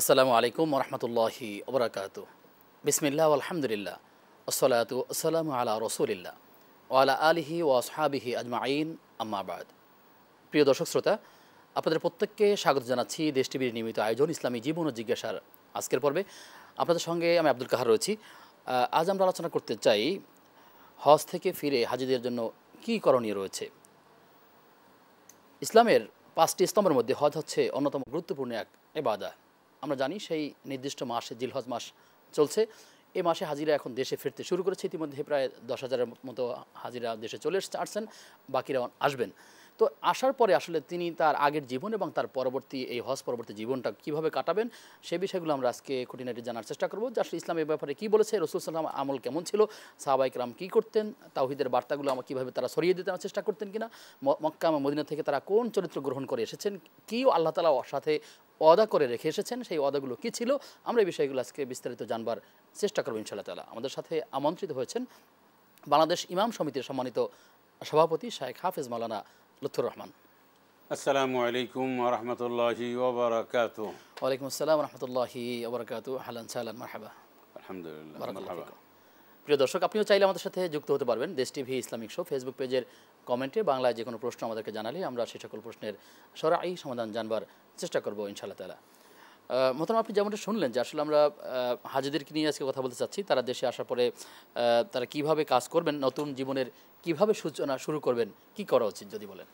আসসালামু আলাইকুম ওরহমতুল্লাহি ওবরাকাতু। বিসমিল্লাহ আলহামদুলিল্লাহ আসসালাতু আসসালামু আলা রসুলিল্লাহ ওয়ালা আলিহি ও আসহাবিহি আজমাইন আম্মা বাদ। প্রিয় দর্শক শ্রোতা, আপনাদের প্রত্যেককে স্বাগত জানাচ্ছি দেশ টিভির নিয়মিত আয়োজন ইসলামী জীবন ও জিজ্ঞাসার আজকের পর্বে। আপনাদের সঙ্গে আমি আব্দুল কাহার রয়েছি। আজ আমরা আলোচনা করতে চাই হজ থেকে ফিরে হাজিদের জন্য কী করণীয় রয়েছে। ইসলামের 5টি স্তম্ভের মধ্যে হজ হচ্ছে অন্যতম গুরুত্বপূর্ণ এক ইবাদত। আমরা জানি সেই নির্দিষ্ট মাসে জিলহজ মাস চলছে। এই মাসে হাজিরা এখন দেশে ফিরতে শুরু করেছে। ইতিমধ্যে প্রায় 10,000-এর মতো হাজিরা দেশে চলে আসছেন, বাকিরা আসবেন। তো আসার পরে আসলে তিনি তার আগের জীবন এবং তার পরবর্তী এই হজ পরবর্তী জীবনটা কীভাবে কাটাবেন সে বিষয়গুলো আমরা আজকে খুঁটিনাটি জানার চেষ্টা করব। যে আসলে ইসলামের ব্যাপারে কী বলেছে, রাসূল সাল্লাল্লাহু আলাইহি ওয়াসাল্লাম আমল কেমন ছিল, সাহাবায়ে কেরাম কী করতেন, তাওহীদের বার্তাগুলো কীভাবে তারা ছড়িয়ে দিতে চেষ্টা করতেন কিনা, মক্কা এবং মদিনা থেকে তারা কোন চরিত্র গ্রহণ করে এসেছেন, কী আল্লাহ তাআলা সাথে ওয়াদা করে রেখে এসেছেন, সেই ওয়াদাগুলো কী ছিল, আমরা এই বিষয়গুলো আজকে বিস্তারিত জানবার চেষ্টা করব ইনশাআল্লাহ তাআলা। আমাদের সাথে আমন্ত্রিত হয়েছেন বাংলাদেশ ইমাম সমিতির সম্মানিত সভাপতি শায়েখ হাফেজ মাওলানা লুৎফর রহমান। আসসালামু আলাইকুম ওয়া রাহমাতুল্লাহি ওয়া বারাকাতুহু। ওয়ালাইকুম আসসালাম ওয়া রাহমাতুল্লাহি ওয়া বারাকাতুহু। আহলান সাহলান মারহাবা। আলহামদুলিল্লাহ, বারাকাল্লাহু মারহাবা। ফিকুম। প্রিয় দর্শক, আপনিও চাইলে আমাদের সাথে যুক্ত হতে পারবেন। দেশ টিভি ইসলামিক শো ফেসবুক পেজের কমেন্টে বাংলায় যে কোনো প্রশ্ন আমাদেরকে জানালে আমরা সেই সকল প্রশ্নের সরাই সমাধান জানবার চেষ্টা করব ইনশাআল্লাহ তাআলা। মোহতারাম, আপনি যেমনটা শুনলেন যে আসলে আমরা হাজিদেরকে নিয়ে আজকে কথা বলতে চাচ্ছি। তারা দেশে আসার পরে তারা কিভাবে কাজ করবেন, নতুন জীবনের কিভাবে সূচনা শুরু করবেন, কি করা উচিত যদি বলেন।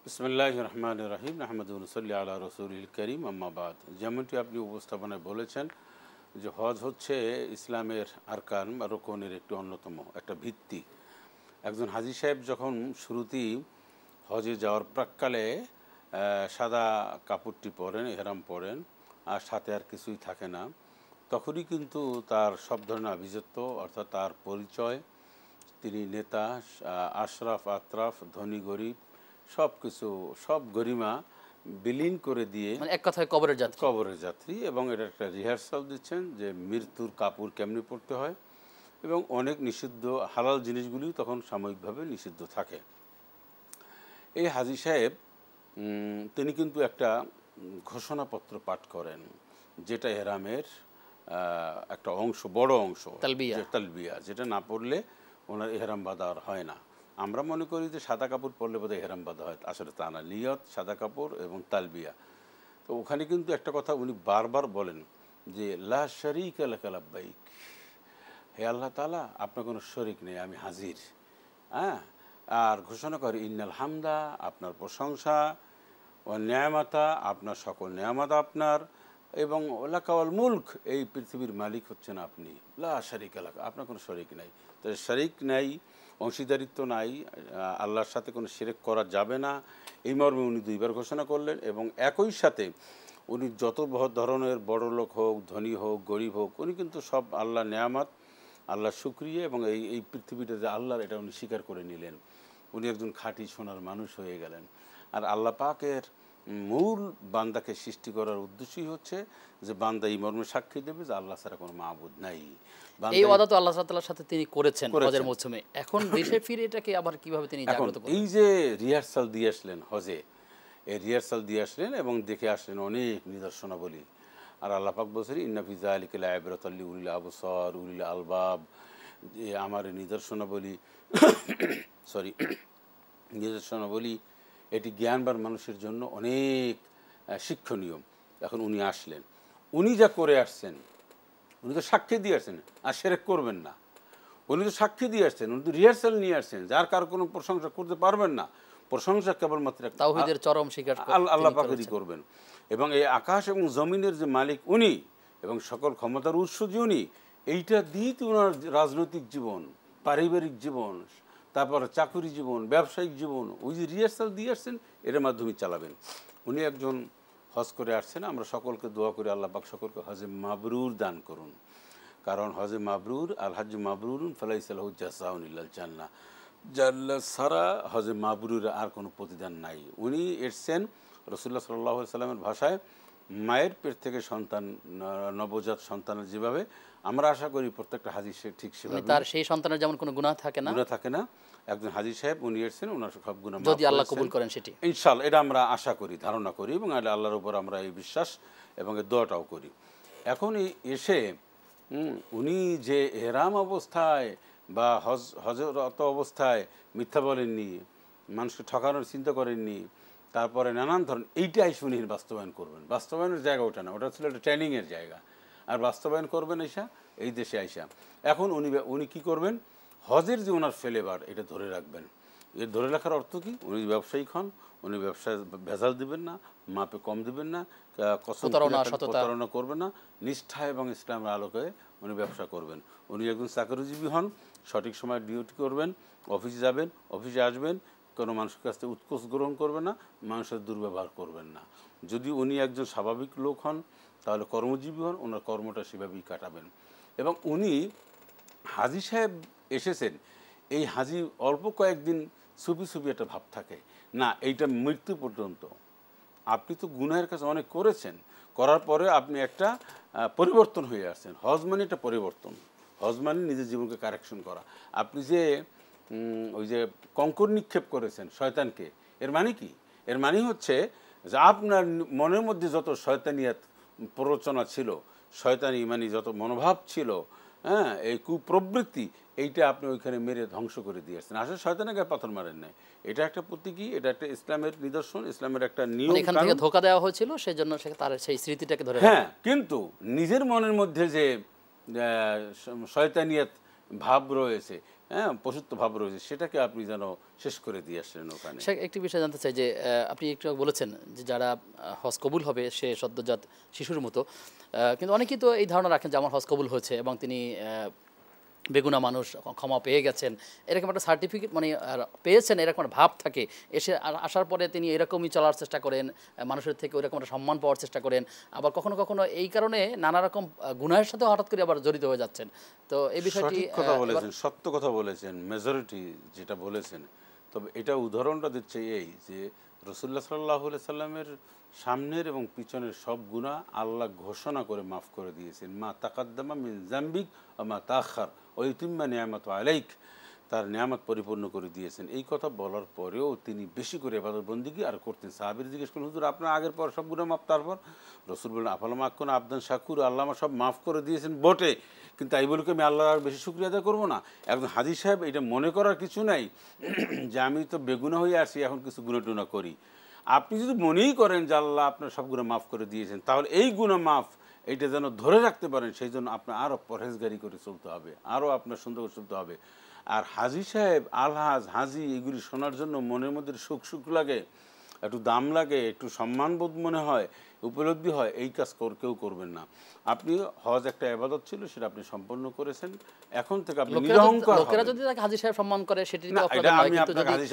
বিসমিল্লাহির রহমানির রহিম। নাহমাদুহু ওয়া নুসাল্লি আলা রাসূলিল কারীম, আম্মা বাদ। যেমনটি আপনি উপস্থাপনায় বলেছেন যে হজ হচ্ছে ইসলামের আরকান বা রুকনের একটি অন্যতম একটা ভিত্তি। একজন হাজী সাহেব যখন শুরুতেই হজে যাওয়ার প্রাক্কালে সাদা কাপড়টি পরেন, ইহরাম পরেন, আর সাথে আর কিছুই থাকে না, তখনই কিন্তু তার সব ধরনের আভিজাত্য অর্থাৎ তার পরিচয়, তিনি নেতা, আশরাফ আতরাফ, ধনী গরিব সব কিছু, সব গরিমা বিলীন করে দিয়ে এক কথায় কবরের যাত্রী এবং এটা একটা রিহার্সাল দিচ্ছেন যে মৃত্যুর কাপড় কেমনি পড়তে হয় এবং অনেক নিষিদ্ধ হালাল জিনিসগুলি তখন সাময়িকভাবে নিষিদ্ধ থাকে। এই হাজী সাহেব তিনি কিন্তু একটা ঘোষণাপত্র পাঠ করেন, যেটা এহরামের একটা অংশ, বড় অংশ, তালবিয়া, যেটা না পড়লে ওনার এহরাম বাঁধা আর হয় না। আমরা মনে করি যে সাদা কাপড় পরলে বোধহয় এহরাম বাঁধা হয়, আসলে তা না। নিয়ত, সাদা কাপড় এবং তালবিয়া। তো ওখানে কিন্তু একটা কথা উনি বারবার বলেন যে লা শারীকা লাকা লাব্বাইক, হে আল্লাহ তাআলা আপনার কোনো শরীক নেই, আমি হাজির। হ্যাঁ, আর ঘোষণা করে ইন্নাল হামদা, আপনার প্রশংসা, ও নিয়ামাতা, আপনার সকল নিয়ামত আপনার, এবং লাকাওয়াল মুলক, এই পৃথিবীর মালিক হচ্ছেন আপনি। লা শারীকা লাকা, আপনার কোনো শরীক নাই। তো শরীক নাই, অংশীদারিত্ব নাই, আল্লাহর সাথে কোনো শিরক করা যাবে না, এই মর্মে উনি 2বার ঘোষণা করলেন। এবং একই সাথে উনি যত ধরনের বড় লোক হোক, ধনী হোক, গরিব হোক, উনি কিন্তু সব আল্লাহ নেয়ামত, আল্লাহর শুকরিয়া এবং এই পৃথিবীটা যে আল্লাহর, এটা উনি স্বীকার করে নিলেন। উনি একজন খাঁটি সোনার মানুষ হয়ে গেলেন। আর আল্লাহ পাকের মূল বান্দাকে সৃষ্টি করার উদ্দেশ্যই হচ্ছে যে বান্দা এই মর্মে সাক্ষী দেবে যে আল্লাহ ছাড়া কোনো মাবুদ নাই। এই ওয়াদা তো আল্লাহ তাআলার সাথে তিনি করেছেন হজের মৌসুমে। এখন দেশে ফিরে এটাকে আবার কিভাবে তিনি জাগ্রত করবেন? এই যে রিহার্সাল দিয়ে আসলেন হজে, এই রিহার্সাল দিয়ে আসলেন এবং দেখে আসলেন অনেক নিদর্শনাবলী। আর আল্লাহ পাক বলছেন ইন্না ফি যালিকা লাইবরাতাল লিউলিল আবসার উলিল আলবাব, যে আমার নিদর্শনাবলী নিদর্শনাবলী এটি জ্ঞানবান মানুষের জন্য অনেক শিক্ষণীয়। এখন উনি আসলেন, উনি যা করে আসছেন, উনি তো সাক্ষী দিয়ে আসছেন, আর শিরক করবেন না। উনি তো সাক্ষী দিয়ে আসছেন, উনি তো রিহার্সাল নিয়ে আসছেন, যার কার কোনো প্রশংসা করতে পারবেন না। প্রশংসা কেবলমাত্র তাওহীদের চরম স্বীকার আল্লাহ পাকেরই করবেন। এবং এই আকাশ এবং জমিনের যে মালিক উনি এবং সকল ক্ষমতার উৎস যে উনি, এইটা দিয়ে তো ওনার রাজনৈতিক জীবন, পারিবারিক জীবন, তারপর চাকরি জীবন, ব্যবসায়িক জীবন, ওই যে রিহার্সাল দিয়ে আসছেন এর মাধ্যমে চালাবেন। উনি একজন হজ করে আসছেন। আমরা সকলকে দোয়া করি আল্লাহ পাক সকলকে হজে মাবরুর দান করুন। কারণ হজে মাবরুর, আল হজ মাবরুরুন ফালাইসা লাহু জাযাউন ইল্লাল জান্নাহ, জান্নাত ছাড়া হজে মাবরুর আর কোনো প্রতিদান নাই। উনি এসছেন রাসূলুল্লাহ সাল্লাল্লাহু আলাইহি সাল্লামের ভাষায় মায়ের পেট থেকে সন্তান, নবজাত সন্তানের যেভাবে আমরা আশা করি প্রত্যেকটা হাজী সে ঠিক সেভাবে, তার সেই সন্তানের যেমন কোনো গুনাহ থাকে না, একজন হাজী সাহেব উনি এসেছেন, ওনার সব গুনাহ যদি আল্লাহ কবুল করেন সেটি ইনশাআল্লাহ, এটা আমরা আশা করি, ধারণা করি এবং আল্লাহর উপর আমরা এই বিশ্বাস এবং এই দোয়াটাও করি। এখন এসে উনি যে এহরাম অবস্থায় বা হজরত অবস্থায় মিথ্যা বলেননি, মানুষকে ঠকানোর চিন্তা করেননি, তারপরে নানান ধরনের এইটাই শুনি বাস্তবায়ন করবেন। বাস্তবায়নের জায়গা ওটা না, ওটা ছিল একটা ট্রেনিংয়ের জায়গা। আর বাস্তবায়ন করবেন এসা এই দেশে আইসা। এখন উনি কী করবেন, হজের যে ওনার ফেলেবার এটা ধরে রাখবেন। এর ধরে রাখার অর্থ কি, উনি ব্যবসায়িক হন, উনি ব্যবসায় ভেজাল দিবেন না, মাপে কম দিবেন না, প্রতারণা করবেন না, নিষ্ঠা এবং ইসলামের আলোকে উনি ব্যবসা করবেন। উনি একজন চাকরিজীবী হন, সঠিক সময় ডিউটি করবেন, অফিসে যাবেন, অফিসে আসবেন, কোনো মানুষের কাছ থেকে উৎকোচ গ্রহণ করবেন না, মানুষের দুর্ব্যবহার করবেন না। যদি উনি একজন স্বাভাবিক লোক হন, তাহলে কর্মজীবী হন, ওনার কর্মটা সেভাবেই কাটাবেন। এবং উনি হাজী সাহেব এসেছেন, এই হাজী অল্প কয়েকদিন সুপি সুপি একটা ভাব থাকে না, এইটা মৃত্যু পর্যন্ত। আপনি তো গুনাহের কাছে অনেক করেছেন, করার পরে আপনি একটা পরিবর্তন হয়ে আসছেন। হজ মানে একটা পরিবর্তন, হজ মানে নিজের জীবনকে কারেকশন করা। আপনি যে ওই যে কঙ্কর নিক্ষেপ করেছেন শয়তানকে, এর মানে কি? এর মানে হচ্ছে যে আপনার মনের মধ্যে যত শয়তানিয়াত প্ররোচনা ছিল, শয়তানি মানে যত মনোভাব ছিল, হ্যাঁ, এই কুপ্রবৃত্তি, এইটা আপনি ওইখানে মেরে ধ্বংস করে দিয়েছেন। আসলে শয়তানের গায়ে পাথর মারেন নাই, এটা একটা প্রতীকী, এটা একটা ইসলামের নিদর্শন, ইসলামের একটা নিয়ম। এখান থেকে ধোঁকা দেওয়া হয়েছিল, সেজন্য তার সেই স্মৃতিটাকে ধরে। হ্যাঁ, কিন্তু নিজের মনের মধ্যে যে শয়তানিয়াত ভাব রয়েছে, হ্যাঁ, পশুত্ব ভাব রয়েছে, সেটাকে আপনি যেন শেষ করে দিয়ে আসলেন ওখানে। একটি বিষয় জানতে চাই যে আপনি একটু বলেছেন যে যারা হজ কবুল হবে সে সদ্যজাত শিশুর মতো, কিন্তু অনেকেই তো এই ধারণা রাখেন যে আমার হজ কবুল হয়েছে এবং তিনি বেগুনা মানুষ, ক্ষমা পেয়ে গেছেন, এরকম একটা সার্টিফিকেট মানে পেয়েছেন, এরকম একটা ভাব থাকে। আসার পরে তিনি এরকমই চলার চেষ্টা করেন, মানুষের থেকে ওইরকম একটা সম্মান পাওয়ার চেষ্টা করেন, আবার কখনো কখনো এই কারণে নানা রকম গুনাহের সাথে হঠাৎ করে আবার জড়িত হয়ে যাচ্ছেন। তো এই বিষয়টি কথা বলেছেন, সত্য কথা বলেছেন, মেজরিটি যেটা বলেছেন। তবে এটা উদাহরণটা দিচ্ছে এই যে রাসূলুল্লাহ সাল্লাল্লাহু আলাইহি সাল্লামের সামনের এবং পিছনের সব গুনাহ আল্লাহ ঘোষণা করে মাফ করে দিয়েছেন। মা তাকাদ্দামা মিন যামবিক ওয়া মা তাআখার ওয়া ইউতিম্মা নি'মাতাহু আলাইক, তার নিয়ামত পরিপূর্ণ করে দিয়েছেন। এই কথা বলার পরেও তিনি বেশি করে ইবাদত বন্দেগী আর করতেন। সাহাবীরা জিজ্ঞেস করলেন, হুজুর আপনার আগের পর সব গুনাহ মাফ, তারপর? রাসূল বললেন, আফালাম আকুন আবদান শাকুর, আল্লাহ আমার সব মাফ করে দিয়েছেন বটে, কিন্তু তাই বলে কি আমি আল্লাহর আর বেশি শুকরিয়া আদায় করবো না? একজন হাজী সাহেব এটা মনে করার কিছু নাই যে আমি তো বেগুনা হয়ে আসি, এখন কিছু গুনাহ টুনা করি। আপনি যদি মনেই করেন যে আল্লাহ আপনার সব গুনাহ মাফ করে দিয়েছেন, তাহলে এই গুনাহ মাফ এইটা যেন ধরে রাখতে পারেন, সেই জন্য আপনার আরও পরহেজগারি করে চলতে হবে, আরও আপনার সুন্দর করে চলতে হবে। আর হাজী সাহেব, আলহাজ, হাজী, এগুলি শোনার জন্য মনের মধ্যে সুখ সুখ লাগে, একটু দাম লাগে, একটু সম্মানবোধ মনে হয়, উপলব্ধি হয়, এই কাজ কেউ করবেন না। আপনি হজ একটা ইবাদত ছিল, সেটা আপনি সম্পন্ন করেছেন, এখন থেকে আপনি নিরহংকার। লোকেরা যদি তাকে হাজী সাহেব সম্মান করে সেটি তো অপরাধ নয়, কিন্তু যদি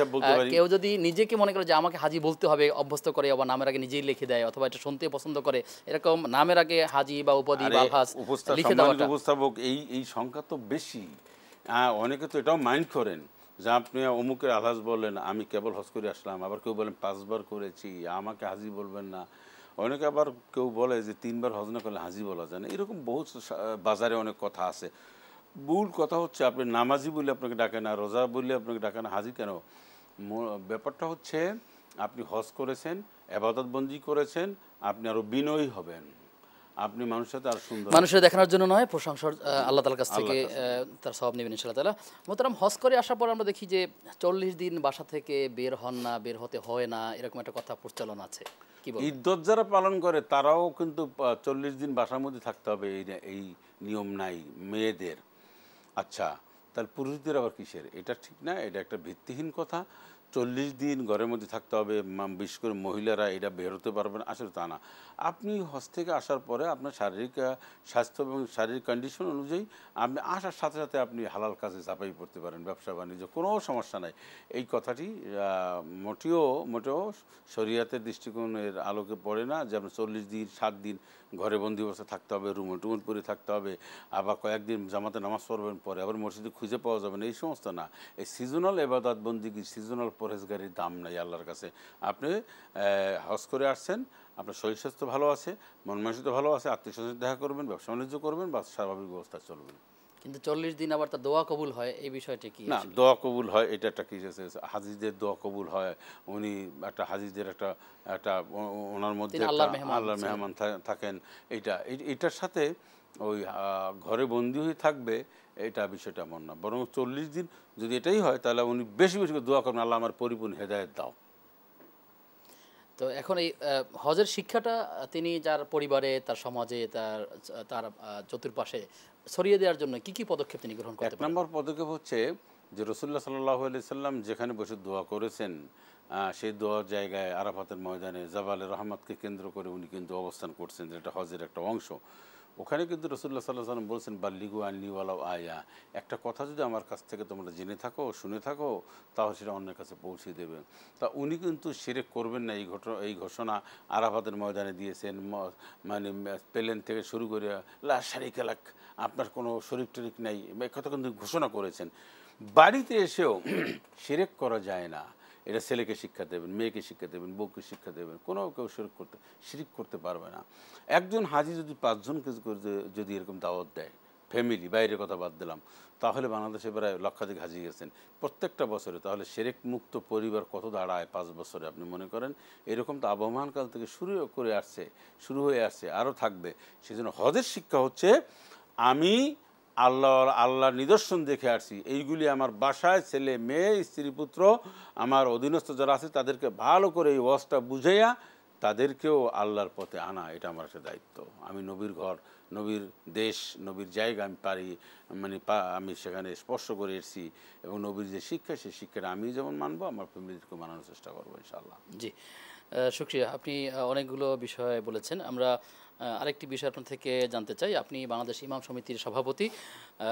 কেউ যদি নিজেকে মনে করে যে আমাকে হাজী বলতে হবে, অভ্যস্ত করে, আবার নামের আগে নিজেই লিখে দেয়, অথবা এটা শুনতে পছন্দ করে, এরকম নামের আগে হাজী বা উপাধি বা আলহাজ লিখে দেওয়াটা, উপস্থাপক, এই সংখ্যা তো বেশি। অনেকে তো এটাও মাইন্ড করেন যে আপনি অমুকের আলহাজ বললেন, আমি কেবল হজ করে আসলাম, আবার কেউ বলেন 5 বার করেছি, আমাকে হাজী বলবেন না। অনেকে আবার কেউ বলে যে 3 বার হজ না করলে হাজী বলা যায় না। এরকম বহুত বাজারে অনেক কথা আছে। মূল কথা হচ্ছে আপনি নামাজি বলে আপনাকে ডাকে না, রোজা বললে আপনাকে ডাকে না, হাজী কেন? ব্যাপারটা হচ্ছে আপনি হজ করেছেন, ইবাদত বন্দি করেছেন, আপনি আরও বিনয়ী হবেন, আপনি মানুষের সাথে আর সুন্দর, মানুষের দেখানোর জন্য নয়, প্রশংসার আল্লাহ তাআলার কাছ থেকে তার সওয়াব নেবেন ইনশাআল্লাহ তাআলা। মোহতারাম, হজ করে আসার পর আমরা দেখি যে 40 দিন বাসা থেকে বের হন না, বের হতে হয় না, এরকম একটা কথা প্রচলন আছে। কি বলবেন? ইদ্দত যারা পালন করে তারাও কিন্তু 40 দিন বাসার মধ্যে থাকতে হবে, এই নিয়ম নাই মেয়েদের। আচ্ছা, তাহলে পুরুষদের আবার কিসের? এটা ঠিক না, এটা একটা ভিত্তিহীন কথা। 40 দিন ঘরের মধ্যে থাকতে হবে, বিশেষ করে মহিলারা এটা বের হতে পারবেন, আসলে তা না। আপনি হজ থেকে আসার পরে আপনার শারীরিক স্বাস্থ্য এবং শারীরিক কন্ডিশন অনুযায়ী আপনি আসার সাথে সাথে আপনি হালাল কাজে ঝাঁপাই পড়তে পারেন, ব্যবসা বাণিজ্য, কোনো সমস্যা নাই। এই কথাটি মোটেও শরিয়াতের দৃষ্টিকোণের আলোকে পড়ে না যে আপনার 40 দিন 7 দিন ঘরে বন্দি অবস্থা থাকতে হবে, রুমে টুমে পরে থাকতে হবে, আবার কয়েকদিন জামাতে নামাজ পড়বেন, পরে আবার মসজিদে খুঁজে পাওয়া যাবে না, এই সমস্ত না। এই সিজনাল ইবাদত বন্দিগি, সিজনাল পরহেজগারির দাম নাই আল্লাহর কাছে। আপনি হজ করে আসছেন, আপনার শরীর স্বাস্থ্য ভালো আছে, মন মানসিকতা ভালো আছে, আত্মীয় স্বজন দেখা করবেন, ব্যবসা বাণিজ্য করবেন, বা স্বাভাবিক ব্যবস্থা চলবেন। কিন্তু 40 দিন আবার তার দোয়া কবুল হয়, এই বিষয়টা কি? না, দোয়া কবুল হয় এটা একটা কি আছে, হাজিদের দোয়া কবুল হয়। উনি একটা হাজিদের একটা একটা ওনার মধ্যে তিনি একটা আল্লাহর মেহমান আল্লাহর ছিলেন। মেহমান থাকেন। এটার সাথে ওই ঘরে বন্দি হয়ে থাকবে এটা বিষয়টা এমন না, বরং 40 দিন যদি এটাই হয় তাহলে উনি বেশি বেশি করে দোয়া করবেন, আল্লাহ আমার পরিপূর্ণ হেদায়েত দাও। তো এখন এই হজের শিক্ষাটা তিনি যার পরিবারে, তার সমাজে, তার চতুর্পাশে ছড়িয়ে দেওয়ার জন্য কি পদক্ষেপ তিনি গ্রহণ করতে এক পারেন? নম্বর পদক্ষেপ হচ্ছে যে রাসূলুল্লাহ সাল্লাল্লাহু আলাইহি সাল্লাম যেখানে বসে দোয়া করেছেন, সেই দোয়ার জায়গায় আরাফাতের ময়দানে জাবালে রহমতকে কেন্দ্র করে উনি কিন্তু অবস্থান করছেন, যেটা হজের একটা অংশ। ওখানে কিন্তু রাসূলুল্লাহ সাল্লাল্লাহু আলাইহি সাল্লাম বলছেন, বাল্লিগু আন্নি ওয়ালাউ আয়া, একটা কথা যদি আমার কাছ থেকে তোমরা জেনে থাকো, শুনে থাকো, তাহলে সেটা অন্যের কাছে পৌঁছে দেবে। তা উনি কিন্তু শিরক করবেন না এই ঘোষণা আরাফাতের ময়দানে দিয়েছেন। মানে প্লেন থেকে শুরু করে লা শারিকা লাক, আপনার কোনো শরীক টরিক নেই, এই কথা কিন্তু ঘোষণা করেছেন। বাড়িতে এসেও শিরক করা যায় না, এটা ছেলেকে শিক্ষা দেবেন, মেয়েকে শিক্ষা দেবেন, বউকে শিক্ষা দেবেন, কোনো কেউ শিরিক করতে পারবে না। একজন হাজি যদি 5 জনকে যদি এরকম দাওয়াত দেয়, ফ্যামিলি, বাইরের কথা বাদ দিলাম, তাহলে বাংলাদেশে প্রায় লক্ষাধিক হাজি গেছেন প্রত্যেকটা বছরে। তাহলে শিরক মুক্ত পরিবার কত দাঁড়ায় 5 বছরে আপনি মনে করেন। এরকম তো আবহমান কাল থেকে শুরু হয়ে আসছে, আরও থাকবে। সেজন্য হজের শিক্ষা হচ্ছে আমি আল্লাহর নিদর্শন দেখে আসছি, এইগুলি আমার বাসায় ছেলে মেয়ে স্ত্রী পুত্র আমার অধীনস্থ যারা আছে তাদেরকে ভালো করে এই ওয়াজটা বুঝাইয়া তাদেরকেও আল্লাহর পথে আনা, এটা আমার একটা দায়িত্ব। আমি নবীর ঘর, নবীর দেশ, নবীর জায়গা আমি আমি সেখানে স্পর্শ করে এসেছি, এবং নবীর যে শিক্ষা সেই শিক্ষাটা আমি যেমন মানবো আমার ফ্যামিলিকে মানানোর চেষ্টা করবো ইনশাআল্লাহ। জি, শুকরিয়া। আপনি অনেকগুলো বিষয় বলেছেন। আমরা আরেকটি বিষয় আপনার থেকে জানতে চাই। আপনি বাংলাদেশ ইমাম সমিতির সভাপতি।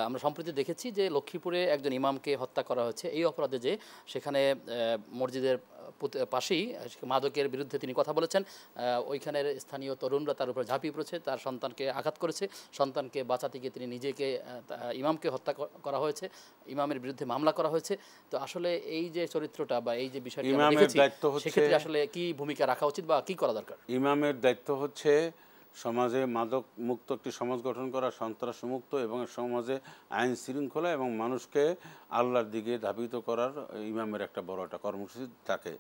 আমরা সম্প্রতি দেখেছি যে লক্ষ্মীপুরে একজন ইমামকে হত্যা করা হয়েছে এই অপরাধে, যে সেখানে মসজিদের পাশেই মাদকের বিরুদ্ধে তিনি কথা বলেছেন। ওইখানের স্থানীয় তরুণরা তার উপর ঝাঁপিয়ে পড়েছে, তার সন্তানকে আঘাত করেছে। সন্তানকে বাঁচাতে গিয়ে তিনি নিজেকে, ইমামকে হত্যা করা হয়েছে, ইমামের বিরুদ্ধে মামলা করা হয়েছে। তো আসলে এই যে চরিত্রটা বা এই যে বিষয়টা আমরা ইমামের দেখেছি, দায়িত্ব হচ্ছে, সেক্ষেত্রে আসলে কি ভূমিকা রাখা উচিত বা কি করা দরকার? ইমামের দায়িত্ব হচ্ছে সমাজে মাদক মুক্ত একটি সমাজ গঠন করা, সন্ত্রাস মুক্ত, এবং সমাজে আইন শৃঙ্খলা এবং মানুষকে আল্লাহর দিকে ধাবিত করার ইমামের একটা বড় একটা কর্মসূচি থাকে।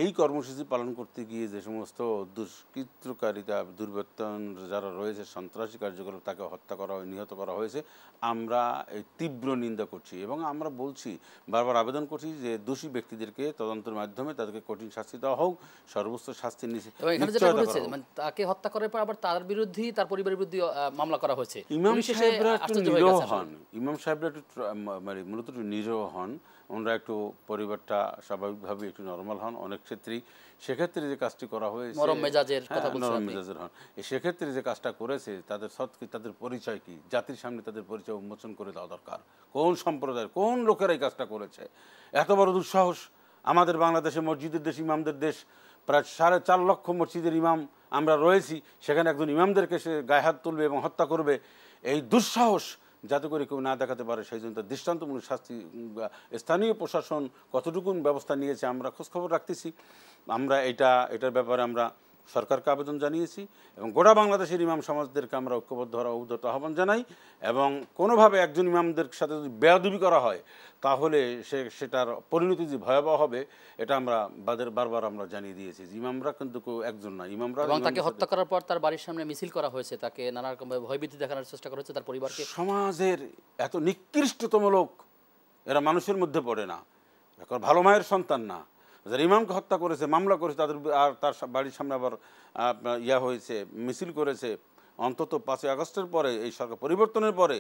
এই কর্মসূচি পালন করতে গিয়ে যে সমস্ত দুষ্কৃতকারিতা, দুর্বৃত্তন যারা রয়েছে, সন্ত্রাসী কার্যকলাপ, তাকে হত্যা করা হয়, নিহত করা হয়েছে, আমরা এই তীব্র নিন্দা করছি এবং আমরা বলছি, বারবার আবেদন করছি যে দোষী ব্যক্তিদেরকে তদন্তের মাধ্যমে তাদেরকে কঠিন শাস্তি দেওয়া হোক, সর্বোচ্চ শাস্তি নিশ্চয়তা করা হোক। মানে তাকে হত্যা করার পর আবার তার বিরুদ্ধেই, তার পরিবারের বিরুদ্ধে মামলা করা হয়েছে। ইমাম সাহেবরা একটু নিরীহ হন, ইমাম সাহেবরা একটু মানে মূলত একটু নিরীহ হন, ওনারা একটু পরিবারটা স্বাভাবিকভাবে একটু নর্মাল হন অনেক ক্ষেত্রেই। সেক্ষেত্রে যে কাজটি করা হয়েছে, নরম মেজাজের কথা বলছেন নরম আপনি। মেজাজের হন, সেক্ষেত্রে যে কাজটা করেছে তাদের কি, তাদের পরিচয় কি, জাতির সামনে তাদের পরিচয় উন্মোচন করে দেওয়া দরকার। কোন সম্প্রদায়ের কোন লোকেরা এই কাজটা করেছে, এত বড় দুঃসাহস। আমাদের বাংলাদেশে মসজিদের দেশ, ইমামদের দেশ, প্রায় 4.5 লক্ষ মসজিদের ইমাম আমরা রয়েছি, সেখানে একজন ইমামদেরকে সে গায়ে হাত তুলবে এবং হত্যা করবে, এই দুঃসাহস যাতে করে কেউ না দেখাতে পারে, সেই জন্য তার দৃষ্টান্তমূলক শাস্তি স্থানীয় প্রশাসন কতটুকু ব্যবস্থা নিয়েছে আমরা খোঁজখবর রাখতেছি। আমরা এটার ব্যাপারে আমরা সরকারকে আবেদন জানিয়েছি এবং গোটা বাংলাদেশের ইমাম সমাজদেরকে আমরা ঐক্যবদ্ধ হওয়ার উদ্যত আহ্বান জানাই। এবং কোনোভাবে একজন ইমামদের সাথে যদি বেয়াদবি করা হয় তাহলে সেটার পরিণতি যে ভয়াবহ হবে, এটা আমরা বারবার আমরা জানিয়ে দিয়েছি। ইমামরা কিন্তু কেউ একজন না, ইমামরা। এবং তাকে হত্যা করার পর তার বাড়ির সামনে মিছিল করা হয়েছে, তাকে নানা রকম ভয়ভীতি দেখানোর চেষ্টা করা হয়েছে তার পরিবারকে। সমাজের এত নিকৃষ্টতম লোক, এরা মানুষের মধ্যে পড়ে না, ভালো মায়ের সন্তান না, যারা ইমামকে হত্যা করেছে, মামলা করেছে, তাদের আর তার বাড়ির সামনে আবার হয়েছে, মিছিল করেছে। অন্তত 5ই আগস্টের পরে, এই সরকার পরিবর্তনের পরে,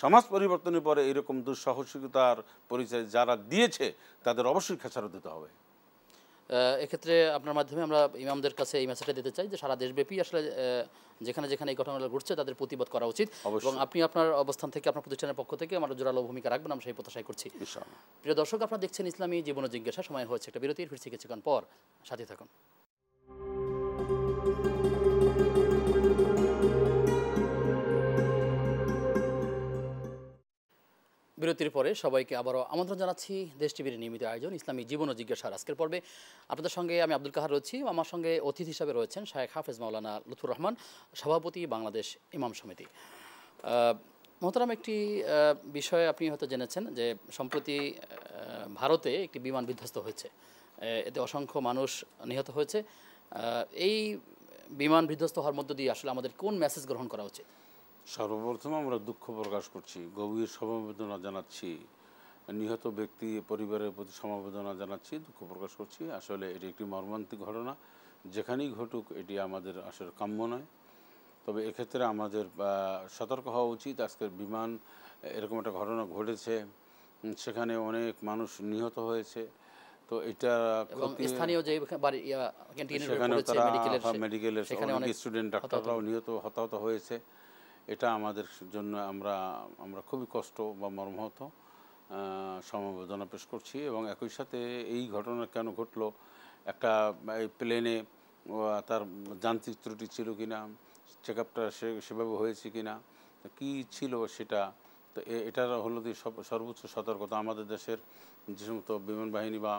সমাজ পরিবর্তনের পরে এরকম দুঃসাহসিকতার পরিচয় যারা দিয়েছে তাদের অবশ্যই খেসারত দিতে হবে। এক্ষেত্রে আপনার মাধ্যমে আমরা ইমামদের কাছে এই মেসেজটা দিতে চাই যে সারা দেশব্যাপী আসলে যেখানে যেখানে এই ঘটনাগুলো ঘটছে তাদের প্রতিবাদ করা উচিত, এবং আপনি আপনার অবস্থান থেকে, আপনার প্রতিষ্ঠানের পক্ষ থেকে আমরা জোরালো ভূমিকা রাখবেন, আমরা সেই প্রত্যাশা করছি। প্রিয় দর্শক, আপনারা দেখছেন ইসলামী জীবন ও জিজ্ঞাসা। সময় হয়েছে একটা বিরতির, ফিরছি কিছুক্ষণ পর, সাথে থাকুন। বিরতির পরে সবাইকে আবারও আমন্ত্রণ জানাচ্ছি দেশ টিভির নিয়মিত আয়োজন ইসলামী জীবন ও জিজ্ঞাসার আজকের পর্বে। আপনাদের সঙ্গে আমি আব্দুল কাহার রয়েছি, আমার সঙ্গে অতিথি হিসাবে রয়েছেন শায়েখ হাফেজ মাওলানা লুৎফুর রহমান, সভাপতি বাংলাদেশ ইমাম সমিতি। মোহতারাম, একটি বিষয় আপনি হয়তো জেনেছেন যে সম্প্রতি ভারতে একটি বিমান বিধ্বস্ত হয়েছে। এতে অসংখ্য মানুষ নিহত হয়েছে। এই বিমান বিধ্বস্ত হওয়ার মধ্য দিয়ে আসলে আমাদের কোন মেসেজ গ্রহণ করা উচিত? সর্বপ্রথম আমরা দুঃখ প্রকাশ করছি, গভীর সমবেদনা জানাচ্ছি, নিহত ব্যক্তি পরিবারের প্রতি সমবেদনা জানাচ্ছি, দুঃখ প্রকাশ করছি। আসলে এটি একটি মর্মান্তিক ঘটনা, যেখানেই ঘটুক এটি আমাদের আসলে কাম্য নয়। তবে এক্ষেত্রে আমাদের সতর্ক হওয়া উচিত। আজকের বিমান এরকম একটা ঘটনা ঘটেছে, সেখানে অনেক মানুষ নিহত হয়েছে। তো এটা এবং ক্ষতি, স্থানীয় যে বাড়ি ক্যান্টিনের সেখানেও তারা মেডিকেলের সেখানে অনেক অনেক স্টুডেন্ট ডাক্তাররাও হতাহত হয়েছে। এটা আমাদের জন্য আমরা খুবই কষ্ট বা মর্মাহত, সমবেদনা পেশ করছি। এবং একই সাথে এই ঘটনা কেন ঘটলো, একটা এই প্লেনে তার যান্ত্রিক ত্রুটি ছিল কিনা, চেক আপটা সেভাবে হয়েছে কিনা, কী ছিল সেটা, তো এটার হলো যে সর্বোচ্চ সতর্কতা। আমাদের দেশের যে সমস্ত বিমান বাহিনী বা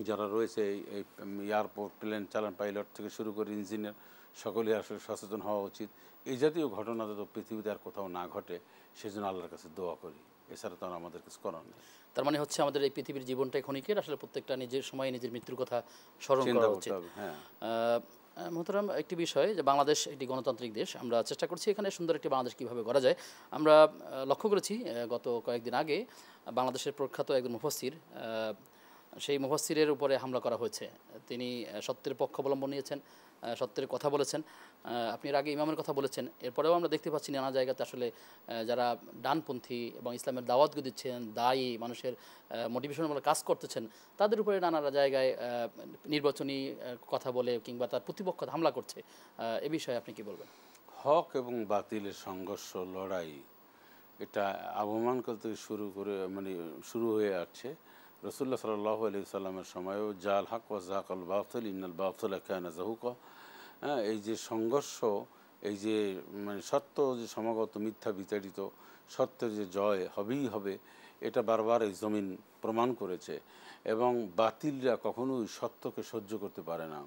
যারা রয়েছে, এই এয়ারপোর্ট প্লেন চালান, পাইলট থেকে শুরু করে ইঞ্জিনিয়ার, সকলেই আসলে সচেতন হওয়া উচিত। এই জাতীয় ঘটনা তো পৃথিবীতে আর কোথাও না ঘটে, সেজন্য আল্লাহর কাছে দোয়া করি। এছাড়া তো আমাদের কিছু করার নেই। তার মানে হচ্ছে আমাদের এই পৃথিবীর জীবনটাই ক্ষণিকের, আসলে প্রত্যেকটা নিজের সময় নিজের মৃত্যুর কথা স্মরণ করা উচিত। হ্যাঁ মোহতারাম, একটি বিষয় যে বাংলাদেশ একটি গণতান্ত্রিক দেশ, আমরা চেষ্টা করছি এখানে সুন্দর একটি বাংলাদেশ কীভাবে গড়া যায়। আমরা লক্ষ্য করেছি গত কয়েকদিন আগে বাংলাদেশের প্রখ্যাত একজন মুফাসসির, সেই মুফাসসিরের উপরে হামলা করা হয়েছে। তিনি সত্যের পক্ষ অবলম্বন নিয়েছেন, সত্যের কথা বলেছেন। আপনি এর আগে ইমামের কথা বলেছেন। এরপরেও আমরা দেখতে পাচ্ছি নানা জায়গাতে আসলে যারা ডানপন্থী এবং ইসলামের দাওয়াতকে দিচ্ছেন, দায়ী মানুষের মোটিভেশনমূলক কাজ করতেছেন, তাদের উপরে নানা জায়গায় নির্বাচনী কথা বলে কিংবা তার প্রতিপক্ষ হামলা করছে। এ বিষয়ে আপনি কি বলবেন? হক এবং বাতিলের সংঘর্ষ, লড়াই, এটা আবহমানকাল থেকে শুরু হয়ে আসছে। রাসূলুল্লাহ সাল্লাল্লাহু আলাইহি সাল্লামের সময়ও জাল হক ওয়া যাকাল বাতিল ইন্নাল বাতিলা কানা যাহুকা। এই যে সংঘর্ষ, এই যে সত্য যে সমাগত, মিথ্যা বিতাড়িত, সত্যের যে জয় হবেই হবে, এটা বারবার এই জমিন প্রমাণ করেছে। এবং বাতিলরা কখনোই সত্যকে সহ্য করতে পারে না।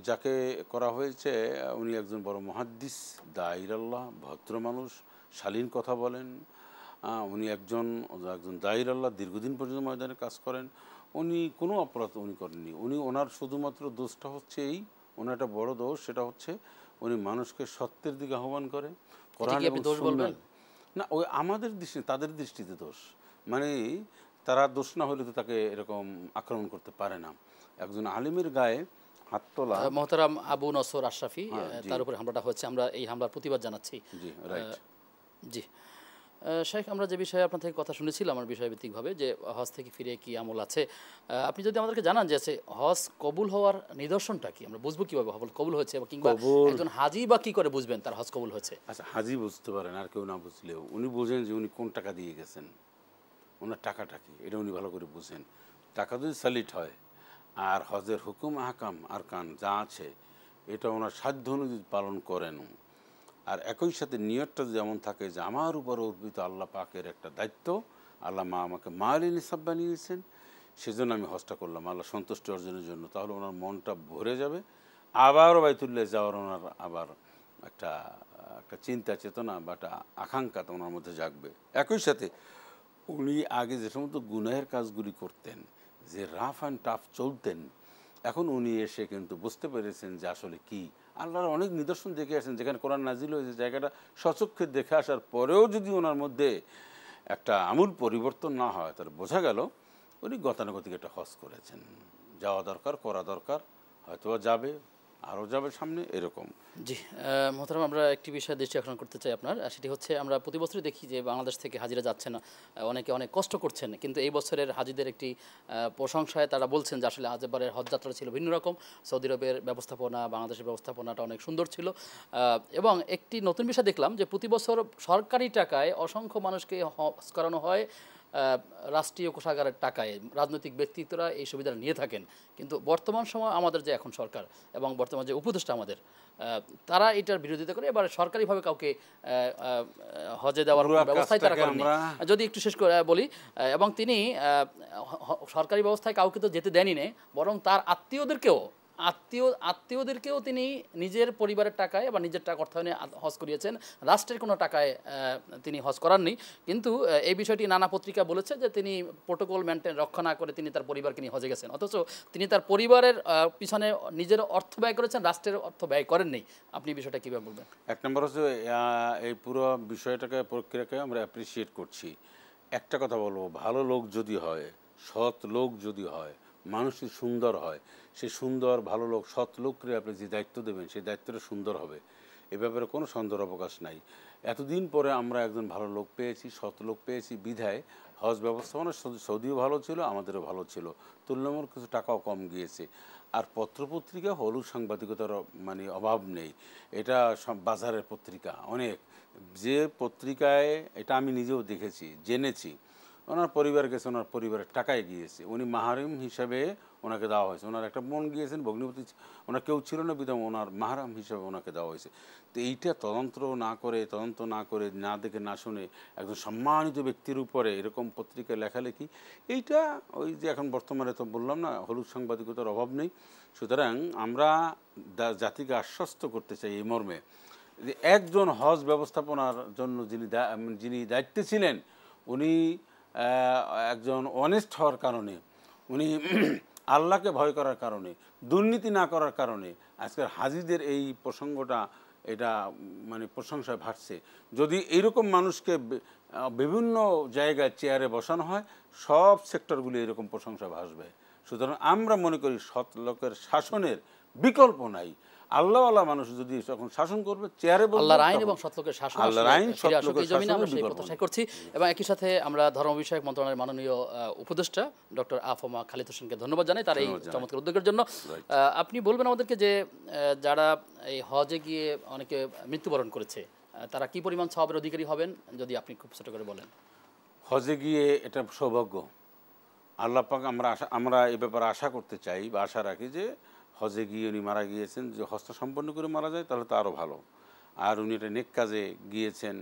যাকে করা হয়েছে উনি একজন বড় মুহাদ্দিস, দাঈর আল্লাহ, ভদ্র মানুষ, শালীন কথা বলেন। উনি একজন দাঈর আল্লাহ, দীর্ঘদিন পর্যন্ত ময়দানে কাজ করেন। উনি কোনো অপরাধ করেননি। ওনার শুধুমাত্র দোষটা হচ্ছে ওনার একটা বড় দোষ, সেটা হচ্ছে উনি মানুষকে সত্যের দিকে আহ্বান করে। কোরআন এবং সুন্নাহ না, ওই আমাদের দৃষ্টি, তাদের দৃষ্টিতে দোষ, তারা দোষ না হলে তো তাকে এরকম আক্রমণ করতে পারে না। একজন আলিমের গায়ে হাত তোলা। মোহতারাম আবু নসর আশরাফি, তার উপরে হামলাটা হচ্ছে, আমরা এই হামলার প্রতিবাদ জানাচ্ছি। জি রাইট। জি শেখ, আমরা যে বিষয়ে আপনার থেকে কথা শুনেছিলাম আমার বিষয়ভিত্তিকভাবে, যে হজ থেকে ফিরে কি আমল আছে, আপনি যদি আমাদেরকে জানান যে হজ কবুল হওয়ার নিদর্শনটা কি, আমরা বুঝবো কীভাবে কবুল হয়েছে, কিংবা একজন হাজি বা কী করে বুঝবেন তার হজ কবুল হয়েছে? আচ্ছা, হাজি বুঝতে পারেন, আর কেউ না বুঝলেও উনি বোঝেন যে উনি কোন টাকা দিয়ে গেছেন, ওনার টাকাটা কি, এটা উনি ভালো করে বুঝেন। টাকা যদি স্যালিট হয় আর হজের হুকুম আহকাম আর কান যা আছে এটা ওনার সাধ্য অনুযায়ী পালন করেন। আর একই সাথে নিয়তটা যেমন থাকে যে আমার উপর অর্পিত আল্লাহ পাকের একটা দায়িত্ব, আল্লাহ আমাকে মালি নিসাব বানিয়েছেন, সেজন্য আমি হজটা করলাম আল্লাহ সন্তুষ্টি অর্জনের জন্য, তাহলে ওনার মনটা ভরে যাবে। আবারও বাইতুল্লাহ যাওয়ার ওনার আবার একটা চিন্তা চেতনা বা একটা আকাঙ্ক্ষা তো ওনার মধ্যে জাগবে। একই সাথে উনি আগে যে সমস্ত গুনাহের কাজগুলি করতেন, যে রাফ অ্যান্ড টাফ চলতেন, এখন উনি এসে কিন্তু বুঝতে পেরেছেন যে আসলে কি। আল্লাহর অনেক নিদর্শন দেখে আসেন, যেখানে কোরআন নাজিল হয়েছে, জায়গাটা সচক্ষে দেখে আসার পরেও যদি ওনার মধ্যে একটা আমূল পরিবর্তন না হয়, তাহলে বোঝা গেল উনি গতানুগতিক একটা হজ করেছেন। যাওয়া দরকার, করা দরকার, হয়তো যাবে, আরও যাবে সামনে, এরকম। জি মোহতারাম, আমরা একটি বিষয়ে দৃষ্টি আকর্ষণ করতে চাই আপনার, সেটি হচ্ছে আমরা প্রতি বছরই দেখি যে বাংলাদেশ থেকে হাজিরা যাচ্ছেন, অনেকে অনেক কষ্ট করছেন, কিন্তু এই বছরের হাজিদের একটি প্রশংসায় তারা বলছেন যে আসলে এবারের হজযাত্রা ছিল ভিন্ন রকম। সৌদি আরবের ব্যবস্থাপনা, বাংলাদেশের ব্যবস্থাপনাটা অনেক সুন্দর ছিল। এবং একটি নতুন বিষয় দেখলাম যে প্রতি বছর সরকারি টাকায় অসংখ্য মানুষকে হজ করানো হয়, রাষ্ট্রীয় কোষাগারের টাকায় রাজনৈতিক ব্যক্তিত্বরা এই সুবিধা নিয়ে থাকেন। কিন্তু বর্তমান সময় আমাদের যে এখন সরকার এবং বর্তমান যে উপদেষ্টা আমাদের, তারা এটার বিরোধিতা করে এবার সরকারিভাবে কাউকে হজে দেওয়ার ব্যবস্থায় তারা করেন। যদি একটু শেষ করে বলি, এবং তিনি সরকারি ব্যবস্থায় কাউকে তো যেতে দেনই না, বরং তার আত্মীয়দেরকেও আত্মীয়দেরকেও তিনি নিজের পরিবারের টাকায় বা নিজের টাকা অর্থায়নে হজ করিয়েছেন, রাষ্ট্রের কোনো টাকায় তিনি হজ করাননি। কিন্তু এই বিষয়টি নানা পত্রিকা বলেছে যে তিনি প্রোটোকল মেনটেন রক্ষা না করে তিনি তার পরিবারকে নিয়ে হজে গেছেন, অথচ তিনি তার পরিবারের পিছনে নিজের অর্থ ব্যয় করেছেন, রাষ্ট্রের অর্থ ব্যয় করেননি। আপনি বিষয়টা কীভাবে বলবেন? এক নম্বর হচ্ছে এই পুরো বিষয়টাকে প্রক্রিয়াকে আমরা অ্যাপ্রিসিয়েট করছি। একটা কথা বলবো, ভালো লোক যদি হয়, সৎ লোক যদি হয়, মানুষ যদি সুন্দর হয়, সেই সুন্দর ভালো লোক সৎ লোককে আপনি যে দায়িত্ব দেবেন সেই দায়িত্বটা সুন্দর হবে, এ ব্যাপারে কোনো সন্দেহের অবকাশ নাই। এতদিন পরে আমরা একজন ভালো লোক পেয়েছি, সৎ লোক পেয়েছি বিধায় হজ ব্যবস্থাপনা সৌদিও ভালো ছিল, আমাদেরও ভালো ছিল, তুলনামূলক কিছু টাকাও কম গিয়েছে। আর পত্রপত্রিকা হলুদ সাংবাদিকতার মানে অভাব নেই, এটা সব বাজারের পত্রিকা অনেক, যে পত্রিকায় এটা আমি নিজেও দেখেছি জেনেছি, ওনার পরিবার গেছে, ওনার পরিবারের টাকায় গিয়েছে, উনি মাহারিম হিসাবে ওনাকে দেওয়া হয়েছে, ওনার একটা বোন গিয়েছেন, ভগ্নিপতি ওনার কেউ ছিল না বিধায় ওনার মাহারাম হিসাবে ওনাকে দেওয়া হয়েছে। তো এইটা তদন্ত না করে না দেখে না শুনে একজন সম্মানিত ব্যক্তির উপরে এরকম পত্রিকায় লেখালেখি, এইটা ওই যে এখন বর্তমানে তো বললাম না হলুদ সাংবাদিকতার অভাব নেই। সুতরাং আমরা জাতিকে আশ্বস্ত করতে চাই এই মর্মে যে একজন হজ ব্যবস্থাপনার জন্য যিনি দায়িত্বে ছিলেন, উনি একজন অনেস্ট হওয়ার কারণে, উনি আল্লাহকে ভয় করার কারণে, দুর্নীতি না করার কারণে আজকের হাজিদের এই প্রসঙ্গটা এটা মানে প্রশংসায় ভাসছে। যদি এইরকম মানুষকে বিভিন্ন জায়গায় চেয়ারে বসানো হয়, সব সেক্টরগুলি এরকম প্রশংসা ভাসবে। সুতরাং আমরা মনে করি সৎ লোকের শাসনের বিকল্প নাই। আল্লাহওয়ালা মানুষ যদি যখন শাসন করবে, চেয়ারে বসবে, আল্লাহর আইন এবং সৎ লোকের শাসন, আল্লাহর আইন সৎ লোকের শাসন আমরা সেই প্রত্যাশা করছি। এবং একই সাথে আমরা ধর্ম বিষয়ক মন্ত্রণালয়ের মাননীয় উপদেষ্টা ডক্টর আফমা খালিদ হোসেনকে ধন্যবাদ জানাই তার এই চমৎকার উদ্যোগের জন্য। আপনি বলবেন আমাদেরকে যে যারা এই হজে গিয়ে অনেকে মৃত্যুবরণ করেছে, তারা কি পরিমাণ সওয়াবের অধিকারী হবেন, যদি আপনি খুব ছোট করে বলেন। হজে গিয়ে এটা সৌভাগ্য, আল্লাহ পাক আমরা এই ব্যাপারে আশা করতে চাই বা আশা রাখি যে হজে গিয়ে উনি মারা গিয়েছেন, যে হজটা সম্পন্ন করে মারা যায় তাহলে তো আরও ভালো। আর উনি একটা নেক কাজে গিয়েছেন,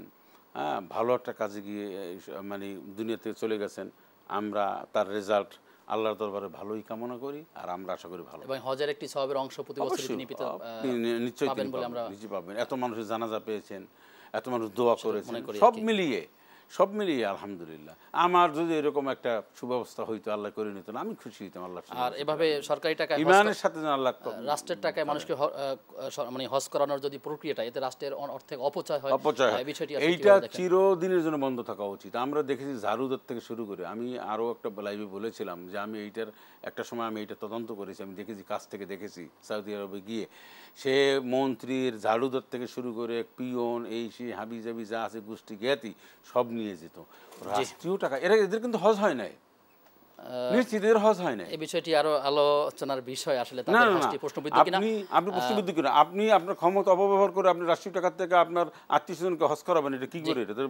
হ্যাঁ, ভালো একটা কাজে গিয়ে মানে দুনিয়াতে চলে গেছেন। আমরা তার রেজাল্ট আল্লাহর দরবারে ভালোই কামনা করি, আর আমরা আশা করি ভালো। এবং হজের একটি সওয়াবের অংশ প্রতি বছর তিনি নিশ্চয়ই পাবেন। এত মানুষের জানাজা পেয়েছেন, এত মানুষ দোয়া করেছেন, সব মিলিয়ে আলহামদুলিল্লাহ। আমার যদি এরকম একটা সুব্যবস্থা হইতো, আল্লাহ করে নিত না, আমি খুশি হইতাম। আল্লাহ আর এভাবে সরকারি টাকায় ইমানের সাথে আল্লাহ রাষ্ট্রের টাকায় মানুষকে মানে হজ করানোর যদি প্রক্রিয়াটা, এতে রাষ্ট্রের অর্থের অপচয় হয়, বিষয়টি এইটা চিরদিনের জন্য বন্ধ থাকা উচিত। আমরা দেখেছি ঝাড়ুদার থেকে শুরু করে, আমি আরও একটা লাইভে বলেছিলাম যে আমি এইটার একটা সময় আমি এইটা তদন্ত করেছি, আমি দেখেছি, কাছ থেকে দেখেছি সৌদি আরবে গিয়ে, সে মন্ত্রীর ঝাড়ুদার থেকে শুরু করে পিয়ন, এই সেই হাবি জাবি যা আছে গোষ্ঠী জ্ঞাতি সব নিয়ে যেত রাষ্ট্রীয় টাকা। এদের কিন্তু হজ হয় নাই, নিশ্চিতের হজ হয় না। এই বিষয়টি আরো আলোচনার বিষয় আসলে। আপনি প্রশ্নবিদ্ধ কিনা, আপনি আপনার ক্ষমতা অপব্যবহার করে আপনি রাষ্ট্রীয় টাকা থেকে আপনার আত্মীয়স্বজনকে হজ করাবেন, এটা কি করে? এটা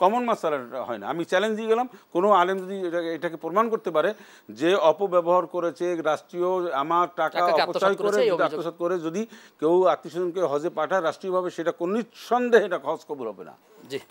কমন মাসালা হয় না। আমি চ্যালেঞ্জ দিয়ে গেলাম, কোনো আলেম যদি এটাকে প্রমাণ করতে পারে যে অপব্যবহার করেছে, রাষ্ট্রীয় আমার টাকা অপচয় করে আত্মসাৎ করে যদি কেউ আত্মীয়স্বজনকে হজে পাঠায় রাষ্ট্রীয়ভাবে, সেটা কোন নিঃসন্দেহে এটা হজ কবুল হবে না। জি,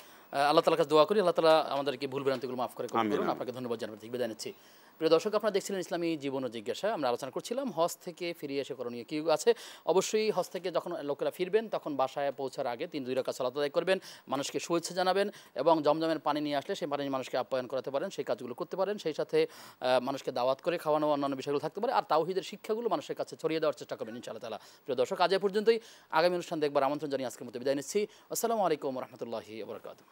আল্লাহ তাআলার কাছে দোয়া করি আল্লাহ তাআলা আমাদেরকে ভুল ভ্রান্তিগুলো মাফ করে কবুল করুন। আপনাকে ধন্যবাদ জানাতে বিদায় নিচ্ছি। প্রিয় দর্শক, আপনারা দেখছিলেন ইসলামী জীবন ও জিজ্ঞাসা। আমরা আলোচনা করছিলাম হজ থেকে ফিরে এসে করণীয় কী আছে। অবশ্যই হজ থেকে যখন লোকেরা ফিরবেন তখন বাসায় পৌঁছার আগে 3-2 রাকাত সালাত আদায় করবেন, মানুষকে শুভেচ্ছা জানাবেন এবং জমজমের পানি নিয়ে আসলে সেই পানি মানুষকে আপ্যায়ন করাতে পারেন, সেই কাজগুলো করতে পারেন। সেই সাথে মানুষকে দাওয়াত করে খাওয়ানো, অন্যান্য বিষয়গুলো থাকতে পারে। আর তাওহীদের শিক্ষাগুলো মানুষের কাছে ছড়িয়ে দেওয়ার চেষ্টা করবেন ইনশাআল্লাহ তাআলা। প্রিয় দর্শক, আজ এ পর্যন্তই। আগামী অনুষ্ঠান দেখবার আমন্ত্রণ জানিয়ে আজকের মতো বিদায় নিচ্ছি। আসসালামু আলাইকুম ওয়া রাহমাতুল্লাহি ওয়া বারাকাতুহু।